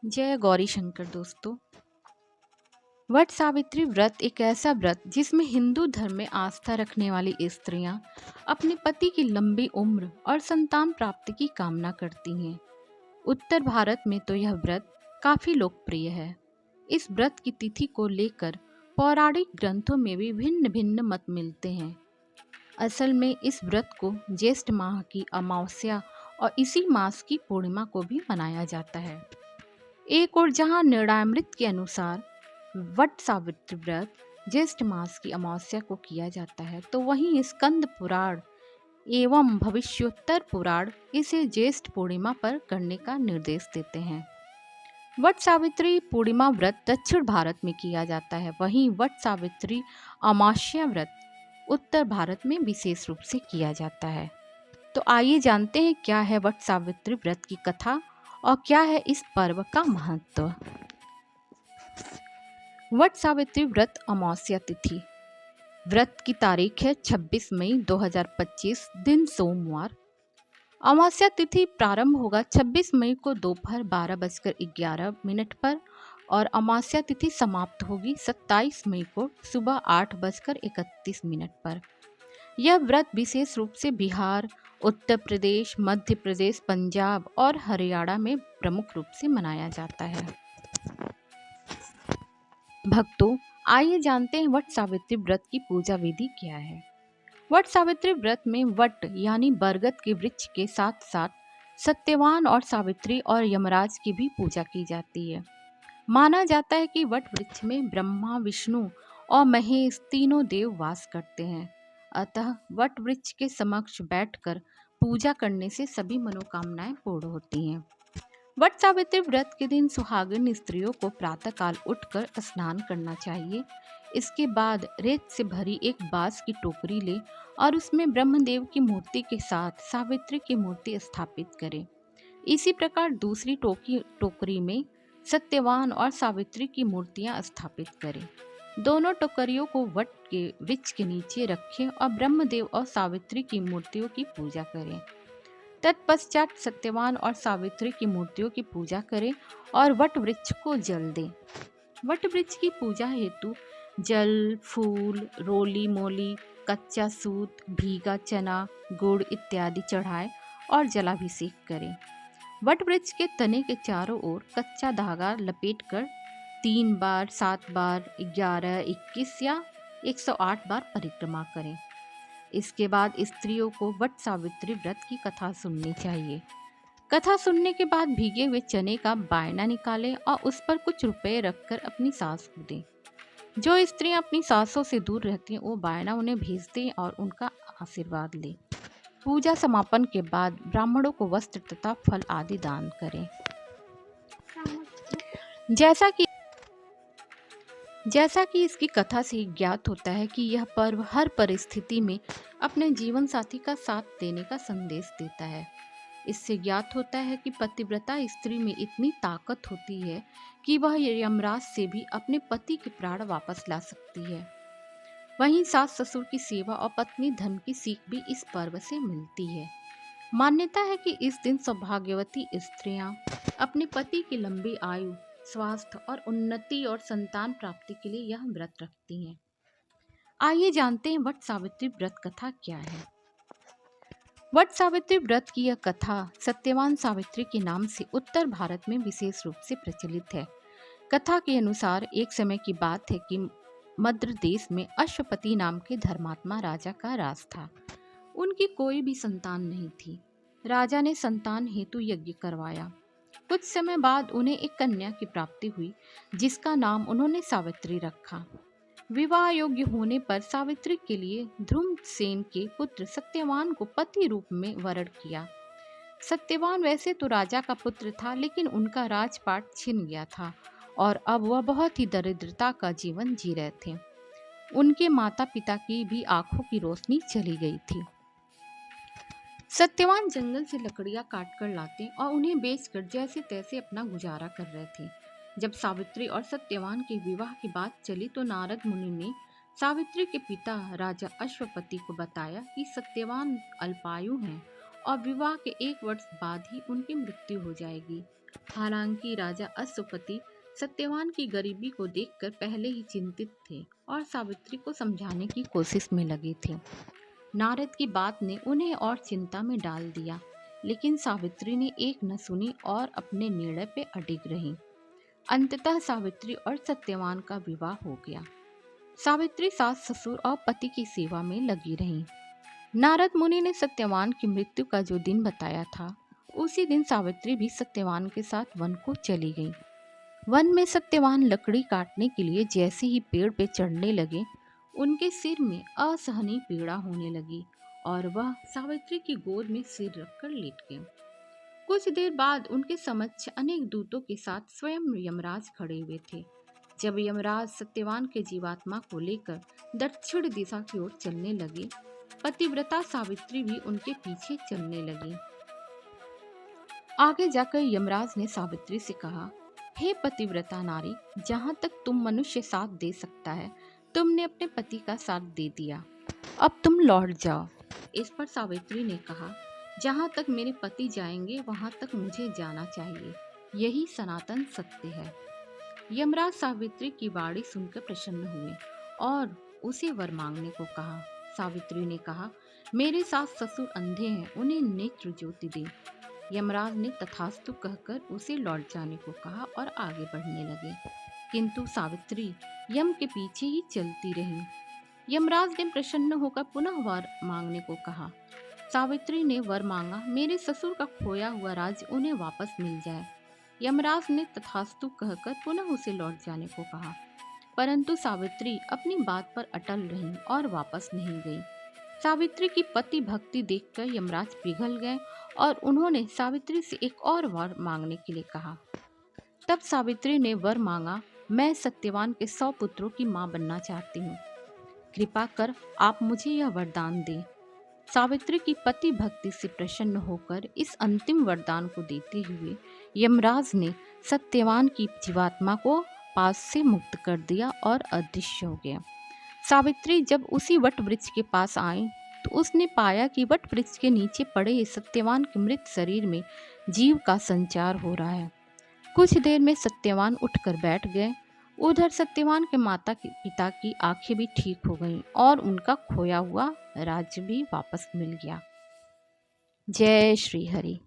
जय गौरी शंकर दोस्तों। वट सावित्री व्रत एक ऐसा व्रत जिसमें हिंदू धर्म में आस्था रखने वाली स्त्रियां अपने पति की लंबी उम्र और संतान प्राप्ति की कामना करती हैं। उत्तर भारत में तो यह व्रत काफी लोकप्रिय है। इस व्रत की तिथि को लेकर पौराणिक ग्रंथों में भी भिन्न भिन्न मत मिलते हैं। असल में इस व्रत को ज्येष्ठ माह की अमावस्या और इसी मास की पूर्णिमा को भी मनाया जाता है। एक और जहां निर्णायमृत के अनुसार वट सावित्री व्रत ज्येष्ठ मास की अमावस्या को किया जाता है, तो वहीं स्कंद पुराण एवं भविष्योत्तर पुराण इसे ज्येष्ठ पूर्णिमा पर करने का निर्देश देते हैं। वट सावित्री पूर्णिमा व्रत दक्षिण भारत में किया जाता है, वहीं वट सावित्री अमावस्या व्रत उत्तर भारत में विशेष रूप से किया जाता है। तो आइए जानते हैं क्या है वट सावित्री व्रत की कथा और क्या है इस पर्व का महत्व। वट सावित्री व्रत अमावस्या तिथि। व्रत की तारीख है 26 मई 2025, दिन सोमवार। अमावस्या तिथि प्रारंभ होगा 26 मई को दोपहर 12:11 पर और अमावस्या तिथि समाप्त होगी 27 मई को सुबह 8:31 पर। यह व्रत विशेष रूप से बिहार, उत्तर प्रदेश, मध्य प्रदेश, पंजाब और हरियाणा में प्रमुख रूप से मनाया जाता है। भक्तों, आइए जानते हैं वट सावित्री व्रत की पूजा विधि क्या है। वट सावित्री व्रत में वट यानी बरगद के वृक्ष के साथ साथ सत्यवान और सावित्री और यमराज की भी पूजा की जाती है। माना जाता है कि वट वृक्ष में ब्रह्मा, विष्णु और महेश तीनों देव वास करते हैं। अतः वट वृक्ष के समक्ष बैठकर पूजा करने से सभी मनोकामनाएं पूर्ण होती हैं। वट सावित्री व्रत के दिन सुहागिन स्त्रियों को प्रातःकाल उठकर स्नान करना चाहिए। इसके बाद रेत से भरी एक बांस की टोकरी ले और उसमें ब्रह्मदेव की मूर्ति के साथ सावित्री की मूर्ति स्थापित करें। इसी प्रकार दूसरी टोकरी में सत्यवान और सावित्री की मूर्तियां स्थापित करें। दोनों टोकरियों को वट के वृक्ष के नीचे रखें और ब्रह्मदेव और सावित्री की मूर्तियों की पूजा करें। तत्पश्चात सत्यवान और सावित्री की मूर्तियों की पूजा करें और वट वृक्ष को जल दें। वट वृक्ष की पूजा हेतु जल, फूल, रोली मोली, कच्चा सूत, भीगा चना, गुड़ इत्यादि चढ़ाएं और जलाभिषेक करें। वट वृक्ष के तने के चारों ओर कच्चा धागा लपेटकर 3 बार, 7 बार, 11, 21 या 108 बार परिक्रमा करें। इसके बाद स्त्रियों को वट सावित्री व्रत की कथा सुननी चाहिए। कथा सुनने के बाद भीगे हुए चने का बायना निकालें और उस पर कुछ रुपए रखकर अपनी सास को दें। जो स्त्रियां अपनी सासों से दूर रहती हैं वो बायना उन्हें भेज दें और उनका आशीर्वाद लें। पूजा समापन के बाद ब्राह्मणों को वस्त्र तथा फल आदि दान करें। जैसा कि इसकी कथा से ज्ञात होता है कि यह पर्व हर परिस्थिति में अपने जीवन साथी का साथ देने का संदेश देता है। इससे ज्ञात होता है कि पतिव्रता स्त्री में इतनी ताकत होती है कि वह यमराज से भी अपने पति के प्राण वापस ला सकती है। वहीं सास ससुर की सेवा और पत्नी धर्म की सीख भी इस पर्व से मिलती है। मान्यता है कि इस दिन सौभाग्यवती स्त्रियां अपने पति की लंबी आयु, स्वास्थ्य और उन्नति और संतान प्राप्ति के लिए यह व्रत रखती हैं। आइए जानते हैं वट सावित्री व्रत कथा क्या है। वट सावित्री व्रत की यह कथा सत्यवान सावित्री के नाम से उत्तर भारत में विशेष रूप से प्रचलित है। कथा के अनुसार एक समय की बात है कि मद्र देश में अश्वपति नाम के धर्मात्मा राजा का राज था। उनकी कोई भी संतान नहीं थी। राजा ने संतान हेतु यज्ञ करवाया। कुछ समय बाद उन्हें एक कन्या की प्राप्ति हुई जिसका नाम उन्होंने सावित्री रखा। विवाह योग्य होने पर सावित्री के लिए ध्रुमसेन के पुत्र सत्यवान को पति रूप में वरण किया। सत्यवान वैसे तो राजा का पुत्र था, लेकिन उनका राजपाट छिन गया था और अब वह बहुत ही दरिद्रता का जीवन जी रहे थे। उनके माता पिता की भी आंखों की रोशनी चली गई थी। सत्यवान जंगल से लकड़ियां काटकर लाते और उन्हें बेचकर जैसे तैसे अपना गुजारा कर रहे थे। जब सावित्री और सत्यवान के विवाह की बात चली तो नारद मुनि ने सावित्री के पिता राजा अश्वपति को बताया कि सत्यवान अल्पायु हैं और विवाह के 1 वर्ष बाद ही उनकी मृत्यु हो जाएगी। हालांकि राजा अश्वपति सत्यवान की गरीबी को देखकर पहले ही चिंतित थे और सावित्री को समझाने की कोशिश में लगे थे। नारद की बात ने उन्हें और चिंता में डाल दिया, लेकिन सावित्री ने एक न सुनी और अपने निर्णय पे अडिग रही। अंततः सावित्री और सत्यवान का विवाह हो गया। सावित्री सास ससुर और पति की सेवा में लगी रही। नारद मुनि ने सत्यवान की मृत्यु का जो दिन बताया था, उसी दिन सावित्री भी सत्यवान के साथ वन को चली गई। वन में सत्यवान लकड़ी काटने के लिए जैसे ही पेड़ पे चढ़ने लगे, उनके सिर में असहनीय पीड़ा होने लगी और वह सावित्री की गोद में सिर रखकर लेट गए। कुछ देर बाद उनके समक्ष अनेक दूतों के साथ स्वयं यमराज खड़े हुए थे। जब यमराज सत्यवान के जीवात्मा को लेकर दक्षिण दिशा की ओर चलने लगे, पतिव्रता सावित्री भी उनके पीछे चलने लगी। आगे जाकर यमराज ने सावित्री से कहा, हे पतिव्रता नारी, जहाँ तक तुम मनुष्य साथ दे सकता है, तुमने अपने पति का साथ दे दिया, अब तुम लौट जाओ। इस पर सावित्री ने कहा, जहाँ तक मेरे पति जाएंगे वहाँ तक मुझे जाना चाहिए, यही सनातन सत्य है। यमराज सावित्री की वाणी सुनकर प्रसन्न हुए और उसे वर मांगने को कहा। सावित्री ने कहा, मेरे सास ससुर अंधे हैं, उन्हें नेत्र ज्योति दे। यमराज ने तथास्तु कहकर उसे लौट जाने को कहा और आगे बढ़ने लगे, किंतु सावित्री यम के पीछे ही चलती रही। यमराज ने प्रसन्न होकर पुनः वर मांगने को कहा। सावित्री ने वर मांगा, मेरे ससुर का खोया हुआ राज्य उन्हें वापस मिल जाए। यमराज ने तथास्तु कहकर पुनः उसे लौट जाने को कहा, परंतु सावित्री अपनी बात पर अटल रही और वापस नहीं गई। सावित्री की पति भक्ति देखकर यमराज पिघल गए और उन्होंने सावित्री से एक और वर मांगने के लिए कहा। तब सावित्री ने वर मांगा, मैं सत्यवान के 100 पुत्रों की मां बनना चाहती हूँ, कृपा कर आप मुझे यह वरदान दें। सावित्री की पति भक्ति से प्रसन्न होकर इस अंतिम वरदान को देते हुए यमराज ने सत्यवान की जीवात्मा को पास से मुक्त कर दिया और अदृश्य हो गया। सावित्री जब उसी वट वृक्ष के पास आई तो उसने पाया कि वट वृक्ष के नीचे पड़े सत्यवान के मृत शरीर में जीव का संचार हो रहा है। कुछ देर में सत्यवान उठकर बैठ गए। उधर सत्यवान के माता पिता की आंखें भी ठीक हो गईं और उनका खोया हुआ राज्य भी वापस मिल गया। जय श्री हरि।